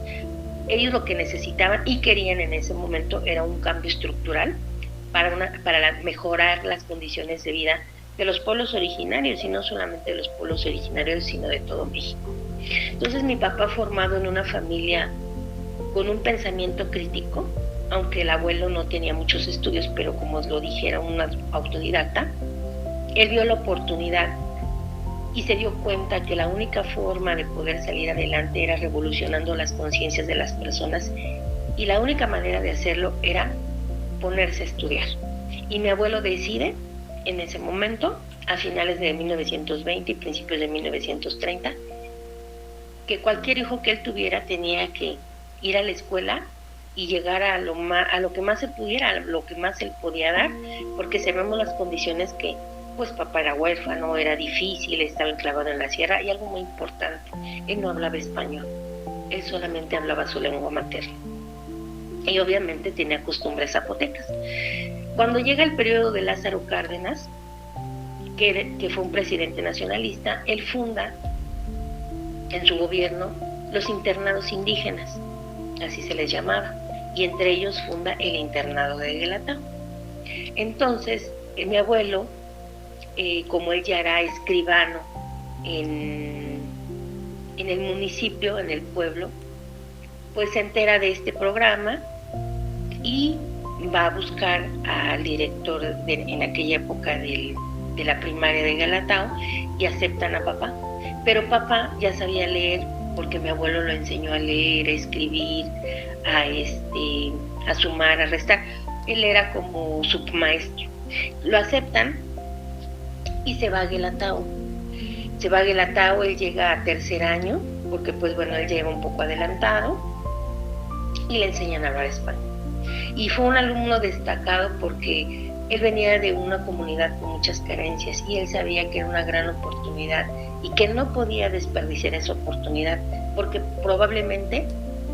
Ellos lo que necesitaban y querían en ese momento era un cambio estructural para mejorar las condiciones de vida de los pueblos originarios, y no solamente de los pueblos originarios, sino de todo México. Entonces mi papá, formado en una familia con un pensamiento crítico, aunque el abuelo no tenía muchos estudios, pero como lo dije, era un autodidacta, él vio la oportunidad y se dio cuenta que la única forma de poder salir adelante era revolucionando las conciencias de las personas y la única manera de hacerlo era ponerse a estudiar. Y mi abuelo decide en ese momento, a finales de 1920 y principios de 1930, que cualquier hijo que él tuviera tenía que ir a la escuela y llegar a lo que más se pudiera, a lo que más él podía dar, porque sabemos las condiciones que pues papá era huérfano, era difícil, estaba enclavado en la sierra, y algo muy importante, él no hablaba español, él solamente hablaba su lengua materna y obviamente tenía costumbres zapotecas. Cuando llega el periodo de Lázaro Cárdenas, que fue un presidente nacionalista, él funda en su gobierno los internados indígenas, así se les llamaba, y entre ellos funda el internado de Guelatao. Entonces, mi abuelo, como él ya era escribano en el municipio, en el pueblo, pues se entera de este programa y va a buscar al director en aquella época de la primaria de Guelatao y aceptan a papá. Pero papá ya sabía leer porque mi abuelo lo enseñó a leer, a escribir, a sumar, a restar. Él era como submaestro. Lo aceptan y se va a Guelatao. Él llega a tercer año, porque pues bueno, él llega un poco adelantado, y le enseñan a hablar español. Y fue un alumno destacado porque él venía de una comunidad con muchas carencias y él sabía que era una gran oportunidad y que no podía desperdiciar esa oportunidad porque probablemente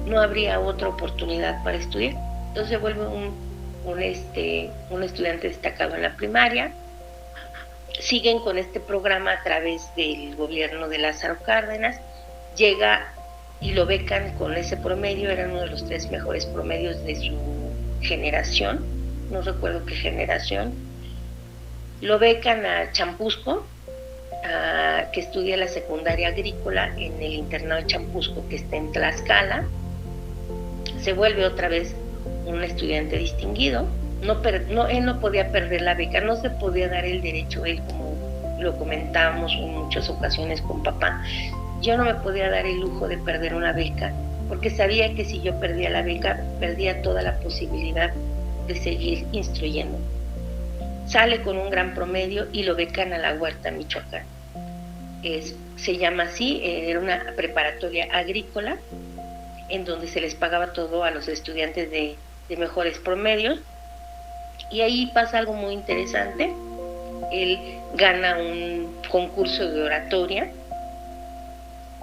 no habría otra oportunidad para estudiar. Entonces se vuelve un estudiante destacado en la primaria. Siguen con este programa a través del gobierno de Lázaro Cárdenas, llega y lo becan con ese promedio, era uno de los 3 mejores promedios de su generación, no recuerdo qué generación. Lo becan a Champusco, que estudia la secundaria agrícola en el internado de Champusco, que está en Tlaxcala. Se vuelve otra vez un estudiante distinguido. Él no podía perder la beca, no se podía dar el derecho, él, como lo comentábamos en muchas ocasiones con papá, yo no me podía dar el lujo de perder una beca, porque sabía que si yo perdía la beca, perdía toda la posibilidad de seguir instruyendo. Sale con un gran promedio y lo becan a la Huerta, Michoacán. Se llama así, era una preparatoria agrícola, en donde se les pagaba todo a los estudiantes de mejores promedios. Y ahí pasa algo muy interesante. Él gana un concurso de oratoria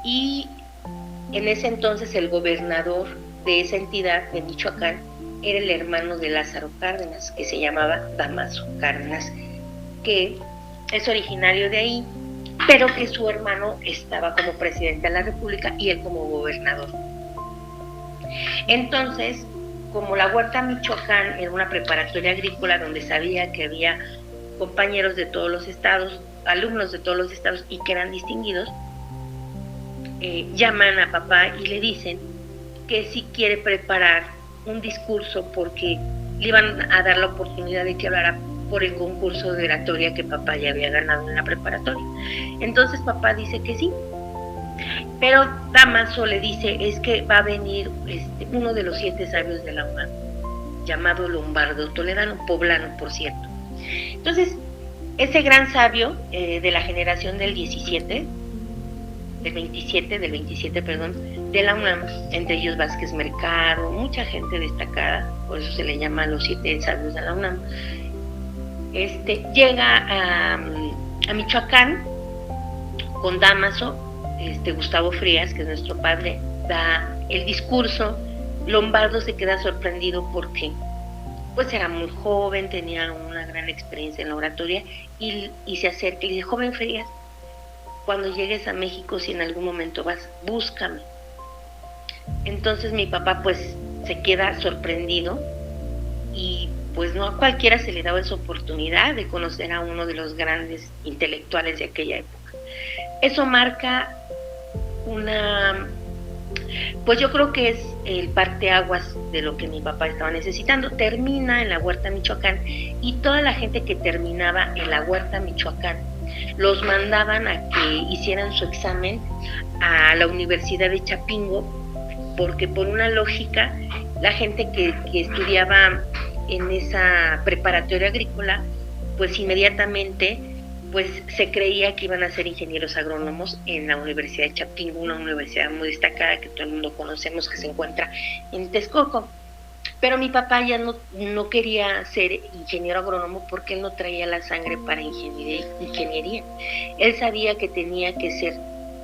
y en ese entonces el gobernador de esa entidad de Michoacán era el hermano de Lázaro Cárdenas, que se llamaba Damaso Cárdenas, que es originario de ahí, pero que su hermano estaba como presidente de la República y él como gobernador. Entonces, como la Huerta Michoacán era una preparatoria agrícola donde sabía que había compañeros de todos los estados, alumnos de todos los estados y que eran distinguidos, llaman a papá y le dicen que si quiere preparar un discurso porque le iban a dar la oportunidad de que hablara por el concurso de oratoria que papá ya había ganado en la preparatoria. Entonces papá dice que sí. Pero Damaso le dice, es que va a venir uno de los 7 sabios de la UNAM, llamado Lombardo Toledano, poblano, por cierto. Entonces, ese gran sabio de la generación del 27, de la UNAM, entre ellos Vázquez Mercado, mucha gente destacada, por eso se le llama los 7 sabios de la UNAM, llega a Michoacán con Damaso. Gustavo Frías, que es nuestro padre, da el discurso. Lombardo se queda sorprendido porque pues era muy joven, tenía una gran experiencia en la oratoria y se acerca y dice, joven Frías, cuando llegues a México, si en algún momento vas, búscame. Entonces mi papá pues se queda sorprendido y pues no a cualquiera se le daba esa oportunidad de conocer a uno de los grandes intelectuales de aquella época. Eso marca pues yo creo que es el parteaguas de lo que mi papá estaba necesitando. Termina en la Huerta Michoacán y toda la gente que terminaba en la Huerta Michoacán los mandaban a que hicieran su examen a la Universidad de Chapingo, porque por una lógica la gente que estudiaba en esa preparatoria agrícola, pues inmediatamente pues se creía que iban a ser ingenieros agrónomos en la Universidad de Chapingo, una universidad muy destacada que todo el mundo conocemos, que se encuentra en Texcoco. Pero mi papá ya no quería ser ingeniero agrónomo porque él no traía la sangre para ingeniería. Él sabía que tenía que ser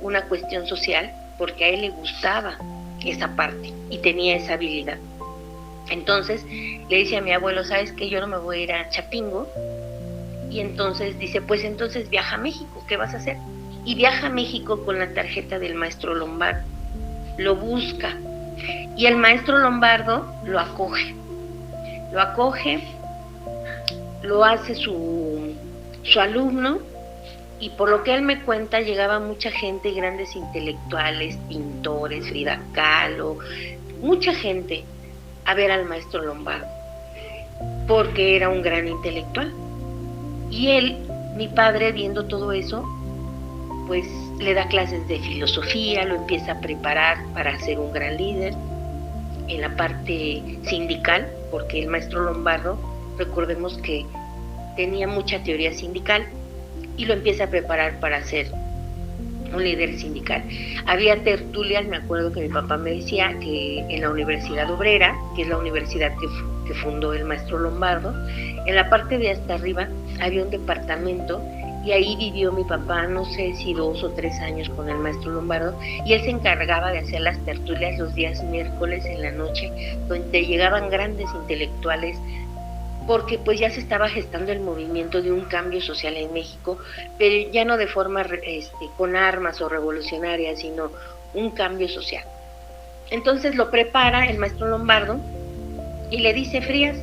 una cuestión social porque a él le gustaba esa parte y tenía esa habilidad. Entonces le dice a mi abuelo, ¿sabes qué? Yo no me voy a ir a Chapingo. Y entonces dice, pues entonces viaja a México, ¿qué vas a hacer? Y viaja a México con la tarjeta del maestro Lombardo. Lo busca. Y el maestro Lombardo lo acoge, lo hace su alumno, y por lo que él me cuenta, llegaba mucha gente, grandes intelectuales, pintores, Frida Kahlo, mucha gente a ver al maestro Lombardo, porque era un gran intelectual. Y él, mi padre, viendo todo eso, pues le da clases de filosofía, lo empieza a preparar para ser un gran líder en la parte sindical, porque el maestro Lombardo, recordemos que tenía mucha teoría sindical, y lo empieza a preparar para ser un líder sindical. Había tertulias, me acuerdo que mi papá me decía que en la Universidad Obrera, que es la universidad que fundó el maestro Lombardo, en la parte de hasta arriba había un departamento, y ahí vivió mi papá, no sé si 2 o 3 años con el maestro Lombardo, y él se encargaba de hacer las tertulias los días miércoles en la noche, donde llegaban grandes intelectuales, porque pues ya se estaba gestando el movimiento de un cambio social en México, pero ya no de forma con armas o revolucionaria, sino un cambio social. Entonces lo prepara el maestro Lombardo y le dice, Frías,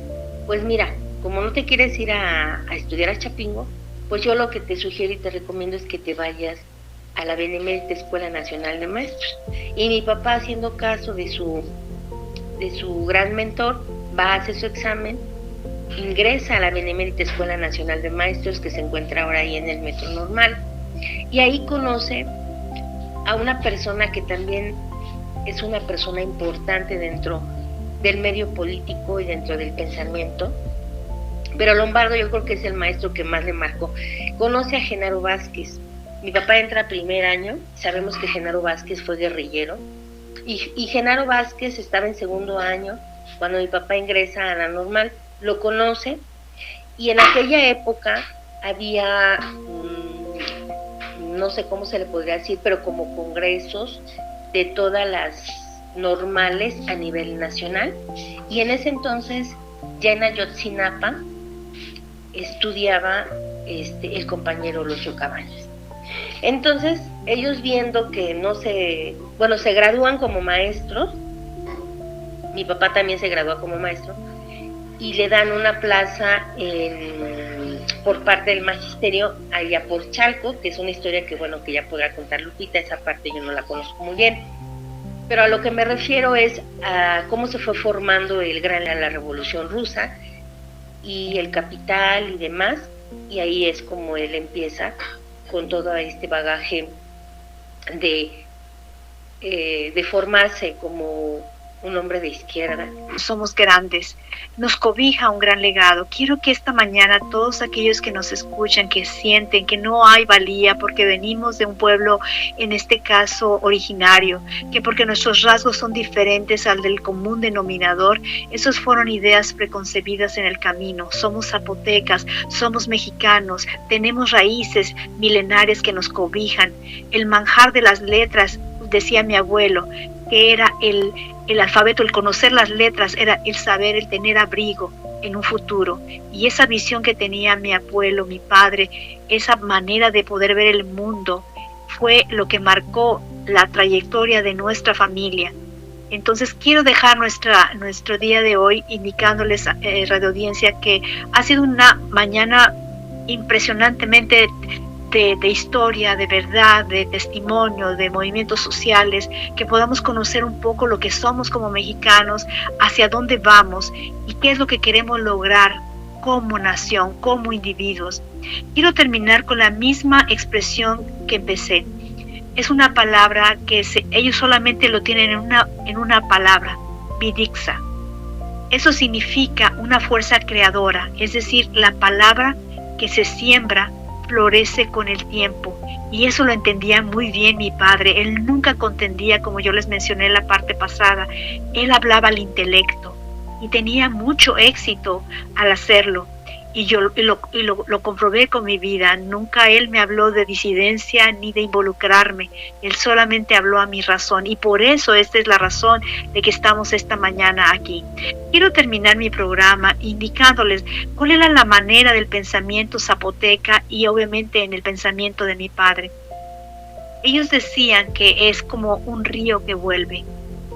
pues mira, como no te quieres ir a estudiar a Chapingo, pues yo lo que te sugiero y te recomiendo es que te vayas a la Benemérita Escuela Nacional de Maestros. Y mi papá, haciendo caso de su gran mentor, va a hacer su examen, ingresa a la Benemérita Escuela Nacional de Maestros, que se encuentra ahora ahí en el Metro Normal, y ahí conoce a una persona que también es una persona importante dentro del medio político y dentro del pensamiento. Pero Lombardo yo creo que es el maestro que más le marcó. Conoce a Genaro Vázquez. Mi papá entra a primer año, sabemos que Genaro Vázquez fue guerrillero, y Genaro Vázquez estaba en segundo año cuando mi papá ingresa a la normal, lo conoce, y en aquella época había, no sé cómo se le podría decir, pero como congresos de todas las normales a nivel nacional, y en ese entonces ya en Ayotzinapa estudiaba el compañero Lucio Cabañas. Entonces ellos, viendo que se gradúan como maestros, mi papá también se graduó como maestro, y le dan una plaza por parte del magisterio allá por Chalco, que es una historia que ya podrá contar Lupita, esa parte yo no la conozco muy bien. Pero a lo que me refiero es a cómo se fue formando la Revolución Rusa y el capital y demás, y ahí es como él empieza con todo este bagaje de formarse como un hombre de izquierda. Somos grandes, nos cobija un gran legado. Quiero que esta mañana todos aquellos que nos escuchan, que sienten que no hay valía porque venimos de un pueblo, en este caso originario, que porque nuestros rasgos son diferentes al del común denominador, esos fueron ideas preconcebidas en el camino. Somos zapotecas, somos mexicanos, tenemos raíces milenarias que nos cobijan. El manjar de las letras, decía mi abuelo, que era el alfabeto, el conocer las letras, era el saber, el tener abrigo en un futuro. Y esa visión que tenía mi abuelo, mi padre, esa manera de poder ver el mundo, fue lo que marcó la trayectoria de nuestra familia. Entonces quiero dejar nuestro día de hoy indicándoles, radio audiencia, que ha sido una mañana impresionantemente de historia, de verdad, de testimonio, de movimientos sociales, que podamos conocer un poco lo que somos como mexicanos, hacia dónde vamos y qué es lo que queremos lograr como nación, como individuos. Quiero terminar con la misma expresión que empecé. Es una palabra que ellos solamente lo tienen en una palabra, Vidixa. Eso significa una fuerza creadora, es decir, la palabra que se siembra florece con el tiempo. Y eso lo entendía muy bien mi padre. Él nunca contendía, como yo les mencioné en la parte pasada. Él hablaba al intelecto y tenía mucho éxito al hacerlo. Y yo lo comprobé con mi vida. Nunca él me habló de disidencia ni de involucrarme. Él solamente habló a mi razón. Y por eso esta es la razón de que estamos esta mañana aquí. Quiero terminar mi programa indicándoles cuál era la manera del pensamiento zapoteca y obviamente en el pensamiento de mi padre. Ellos decían que es como un río que vuelve.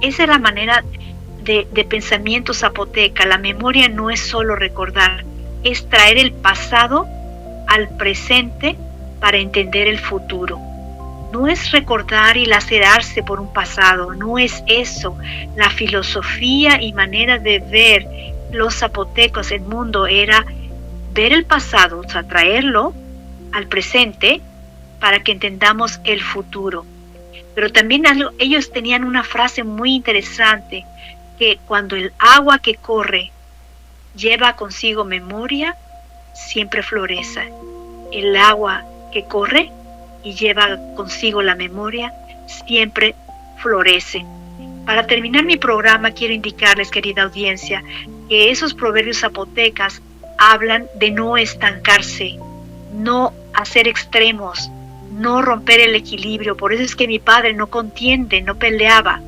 Esa es la manera de pensamiento zapoteca. La memoria no es solo recordar, es traer el pasado al presente para entender el futuro. No es recordar y lacerarse por un pasado, no es eso. La filosofía y manera de ver los zapotecos, el mundo, era ver el pasado, o sea, traerlo al presente para que entendamos el futuro. Pero también ellos tenían una frase muy interesante, que cuando el agua que corre lleva consigo memoria, siempre florece. El agua que corre y lleva consigo la memoria, siempre florece. Para terminar mi programa, quiero indicarles, querida audiencia, que esos proverbios zapotecas hablan de no estancarse, no hacer extremos, no romper el equilibrio. Por eso es que mi padre no contiende, no peleaba.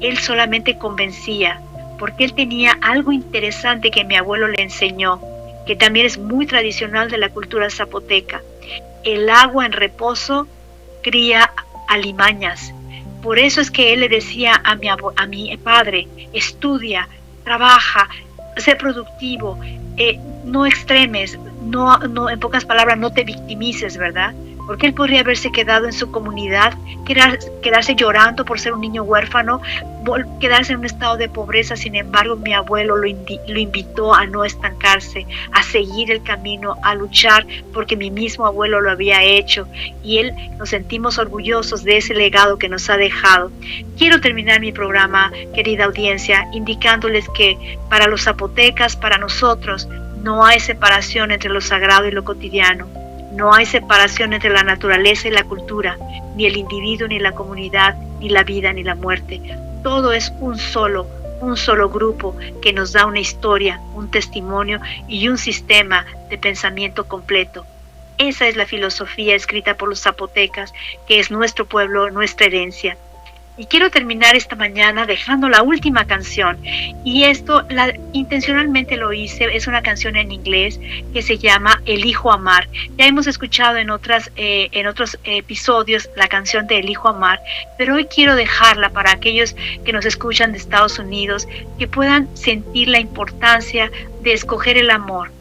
Él solamente convencía, porque él tenía algo interesante que mi abuelo le enseñó, que también es muy tradicional de la cultura zapoteca. El agua en reposo cría alimañas. Por eso es que él le decía a mi padre: estudia, trabaja, sé productivo, no extremes, no, en pocas palabras, no te victimices, ¿verdad? Porque él podría haberse quedado en su comunidad, quedarse llorando por ser un niño huérfano, quedarse en un estado de pobreza. Sin embargo, mi abuelo lo invitó a no estancarse, a seguir el camino, a luchar, porque mi mismo abuelo lo había hecho. Y nos sentimos orgullosos de ese legado que nos ha dejado. Quiero terminar mi programa, querida audiencia, indicándoles que para los zapotecas, para nosotros, no hay separación entre lo sagrado y lo cotidiano. No hay separación entre la naturaleza y la cultura, ni el individuo ni la comunidad, ni la vida ni la muerte. Todo es un solo grupo que nos da una historia, un testimonio y un sistema de pensamiento completo. Esa es la filosofía escrita por los zapotecas, que es nuestro pueblo, nuestra herencia. Y quiero terminar esta mañana dejando la última canción. Y esto intencionalmente lo hice. Es una canción en inglés que se llama Elijo Amar. Ya hemos escuchado en otros episodios la canción de Elijo Amar, pero hoy quiero dejarla para aquellos que nos escuchan de Estados Unidos, que puedan sentir la importancia de escoger el amor,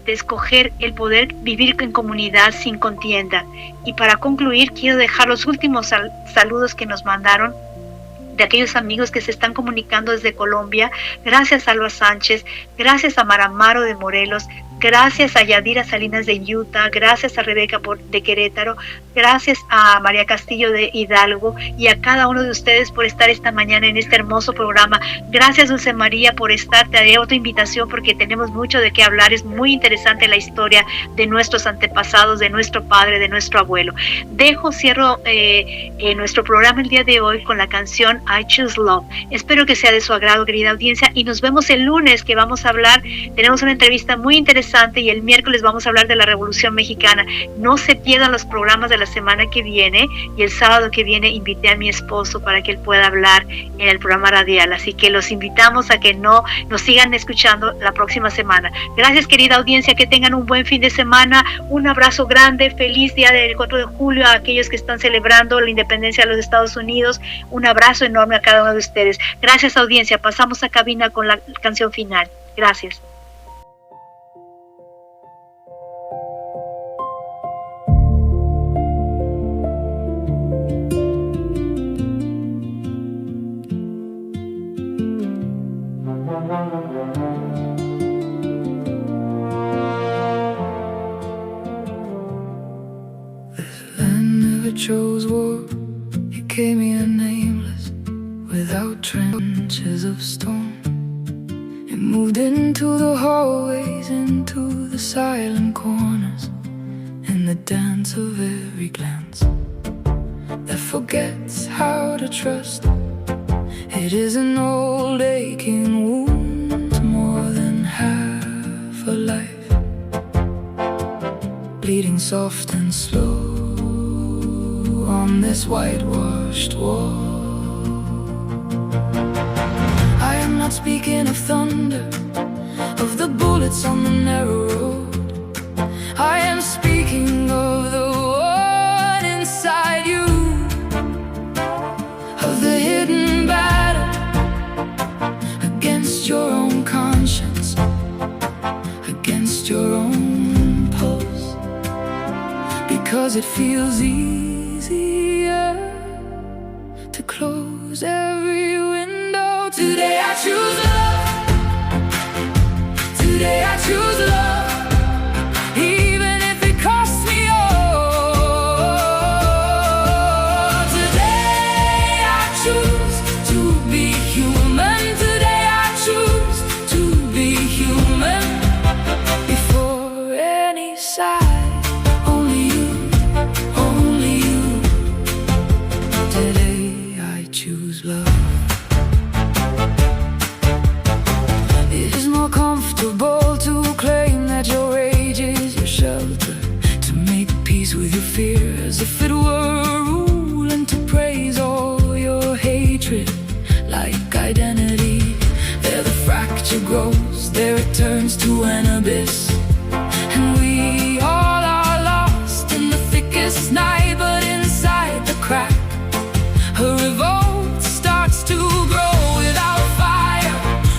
de escoger el poder vivir en comunidad sin contienda. Y para concluir, quiero dejar los últimos saludos que nos mandaron de aquellos amigos que se están comunicando desde Colombia. Gracias a Alba Sánchez, gracias a Maramaro de Morelos, gracias a Yadira Salinas de Utah, gracias a Rebeca de Querétaro, gracias a María Castillo de Hidalgo y a cada uno de ustedes por estar esta mañana en este hermoso programa. Gracias, Dulce María, por estar. Te haré otra invitación porque tenemos mucho de qué hablar. Es muy interesante la historia de nuestros antepasados, de nuestro padre, de nuestro abuelo. Cierro nuestro programa el día de hoy con la canción I Choose Love. Espero que sea de su agrado, querida audiencia, y nos vemos el lunes, que vamos a hablar, tenemos una entrevista muy interesante, y el miércoles vamos a hablar de la Revolución Mexicana. No se pierdan los programas de la semana que viene, y el sábado que viene invité a mi esposo para que él pueda hablar en el programa radial, así que los invitamos a que nos sigan escuchando la próxima semana. Gracias, querida audiencia, que tengan un buen fin de semana, un abrazo grande, feliz día del 4 de julio a aquellos que están celebrando la independencia de los Estados Unidos, un abrazo enorme a cada uno de ustedes. Gracias, audiencia. Pasamos a cabina con la canción final. Gracias. Chose war, it came here nameless, without trenches of stone. It moved silent corners in the dance of every glance that forgets how to trust. It is an old aching wound, more than half a life, bleeding soft and slow on this whitewashed wall. I am not speaking of thunder, of the bullets on the narrow road. I am speaking of the one inside you, of the hidden battle against your own conscience, against your own pulse, because it feels easier to close every window. Today I choose love. Today I choose love, even if it costs me all. Today I choose to be human. Today I choose to be human. Before any side, only you, only you. Today I choose love. It is more comfortable to claim that your rage is your shelter, to make peace with your fear as if it were a rule, and to praise all your hatred like identity. There the fracture grows, there it turns to an abyss, and we all are lost in the thickest night. But inside the crack, a revolt starts to grow, without fire,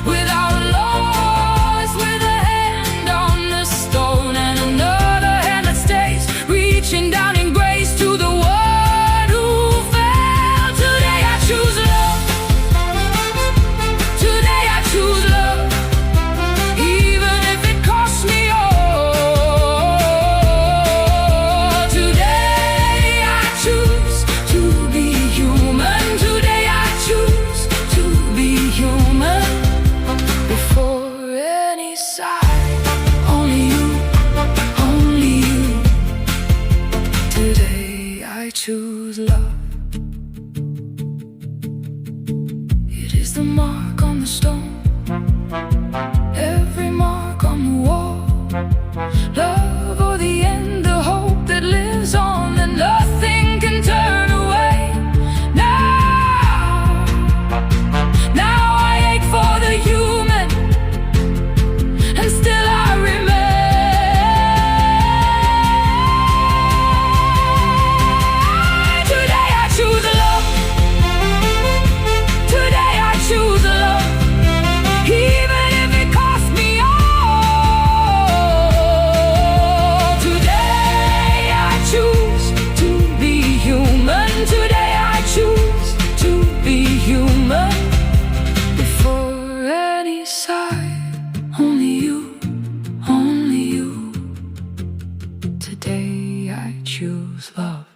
without laws, with a hand on the stone and another hand that stays, reaching down in grace to the one who fell. Today I choose love. Today I choose love, even if it costs me all. Today I choose to be human. Today I choose to be human. Before any side, only you, only you. Today I choose love. It is the mark on the stone, every mark on the wall. Love or the end, the hope that lives on, that nothing can turn away. Now I ache for the human, and still I remain. Today I choose love. Today I choose love, even if it costs me all. Today I choose to be human. Today I choose to be human. Before any side, only you, only you. Today I choose love.